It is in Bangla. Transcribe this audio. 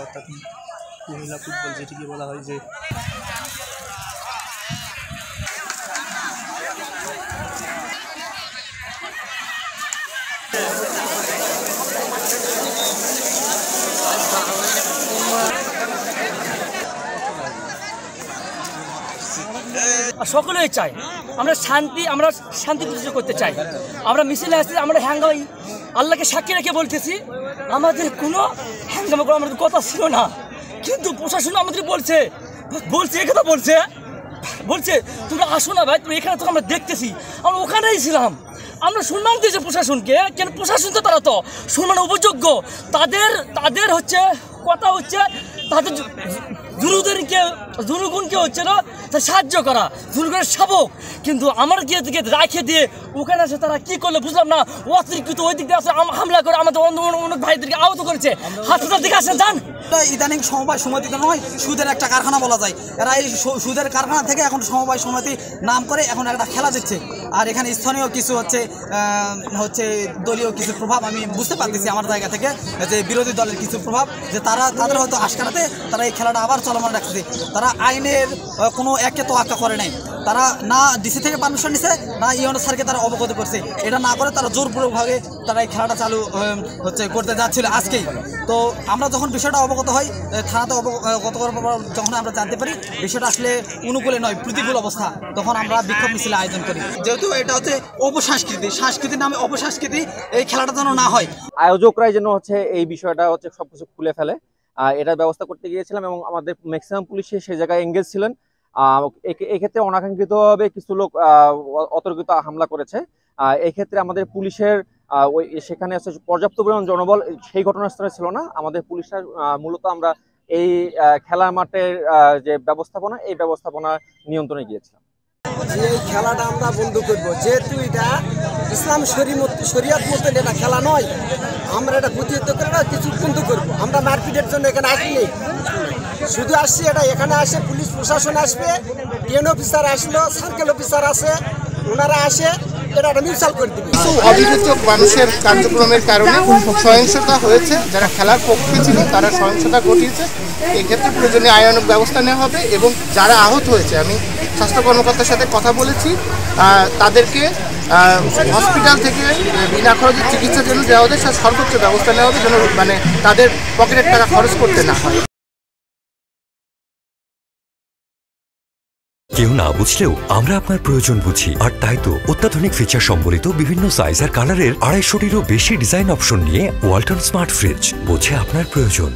অর্থাৎ কুমিল্লা ফুটবল যেটিকে বলা হয় যে সকলেই চাই আমরা শান্তি প্রতিষ্ঠা করতে চাই। আমরা মিছিলে আসছি, আমরা হ্যাঙ্গাই আল্লাহকে সাক্ষী রেখে বলতেছি আমাদের কোনো হ্যাঙ্গামা করার আমাদের কথা ছিল না, কিন্তু প্রশাসন আমাদের বলছে একথা বলছে তোমরা আসো না ভাই, তুমি এখানে তো আমরা দেখতেছি, আমরা ওখানেই ছিলাম। আমরা সম্মান দিয়েছি প্রশাসনকে, কেন প্রশাসন তো তারা তো সম্মান উপযোগ্য, তাদের হচ্ছে কথা হচ্ছে তাদের জনগণকে হচ্ছে না তার সাহায্য করা, জনগণের শাবক। কিন্তু আমার গিয়ে দিকে রাখে দিয়ে ওখানে আসে তারা কি করলো বুঝলাম না, অতিরিক্ত ওই দিক দিয়ে আসে হামলা করে আমাদের অনেক ভাইদেরকে আহত করেছে। হাসপাতাল দিকে আসেন যান। ইদানিং সমবায় সমিতি নয়, সুদের একটা কারখানা বলা যায়। এরা এই সুদের কারখানা থেকে এখন সমবায় সমিতি নাম করে এখন একটা খেলা দিচ্ছে। আর এখানে স্থানীয় কিছু হচ্ছে দলীয় কিছু প্রভাব আমি বুঝতে পারতেছি আমার জায়গা থেকে, যে বিরোধী দলের কিছু প্রভাব, যে তাদের হয়তো আশকারাতে তারা এই খেলাটা আবার চলমান রাখছে। তারা আইনের কোনো একে তো আঁকা করে নাই, তারা না ডিসি থেকে পারমিশন নিছে, না ইউনো স্যারকে তারা অবগত করছে। এটা না করে তারা জোরপূর্বকভাবে তারা এই খেলাটা চালু করতে যাচ্ছিল আজকেই। তো আমরা যখন বিষয়টা অবগত হই, থানাতে অবগত করার পর যখন আমরা জানতে পারি বিষয়টা আসলে অনুকূলে নয়, প্রতিকূল অবস্থা, তখন আমরা বিক্ষোভ মিছিল আয়োজন করি। যেহেতু এটা হচ্ছে সংস্কৃতির নামে অপসংস্কৃতি, এই খেলাটা যেন না হয়। আয়োজকরাই যেন এই বিষয়টা সবকিছু খুলে ফেলে, এটার ব্যবস্থা করতে গিয়েছিলাম এবং আমাদের ম্যাক্সিমাম পুলিশে সেই জায়গায় এঙ্গেজ ছিলেন। এক্ষেত্রে অনাকাঙ্ক্ষিতভাবে কিছু লোক অতর্কিত হামলা করেছে। এক্ষেত্রে আমাদের পুলিশের সেখানে পর্যাপ্ত পরিমাণ জনবল সেই ঘটনাস্থলে ছিল না। আমাদের পুলিশরা মূলত আমরা এই খেলার মাঠের যে ব্যবস্থাপনা, এই ব্যবস্থাপনা নিয়ন্ত্রণে গিয়েছিলাম। যে এই খেলাটা আমরা বন্ধ করব, যেহেতু এটা ইসলাম শরিয়ত মতো এটা খেলা নয়, আমরা এটা প্রতিহত করে না কিছু বন্ধ করব। আমরা মারপিটের জন্য এখানে আসিনি, শুধু আসছি এটা এখানে আসে পুলিশ প্রশাসন আসবে, টিএন অফিসার আসলো, সার্কেল অফিসার আছে, ওনারা আসে এটা মিউচুয়াল করে দিবে। কিছু অভিযোগ মানুষের কার্যক্রমের কারণে সহিংসতা হয়েছে, যারা খেলার পক্ষে ছিল তারা সহিংসতা ঘটিয়েছে। এক্ষেত্রে প্রয়োজনীয় আইনানুগ ব্যবস্থা নেওয়া হবে এবং যারা আহত হয়েছে, আমি স্বাস্থ্য কর্মকর্তার সাথে কথা বলেছি, তাদেরকে হসপিটাল থেকে বিনা খরচে চিকিৎসার জন্য দেওয়া হবে, সর্বোচ্চ ব্যবস্থা নেওয়া হবে যেন তাদের পকেটের টাকা খরচ করতে না হয়। কেউ না বুঝলেও আমরা আপনার প্রয়োজন বুঝি, আর তাই তো অত্যাধুনিক ফিচার সম্বলিত বিভিন্ন সাইজ আর কালারের 250-টিরও বেশি ডিজাইন অপশন নিয়ে ওয়ালটন স্মার্ট ফ্রিজ বোঝে আপনার প্রয়োজন।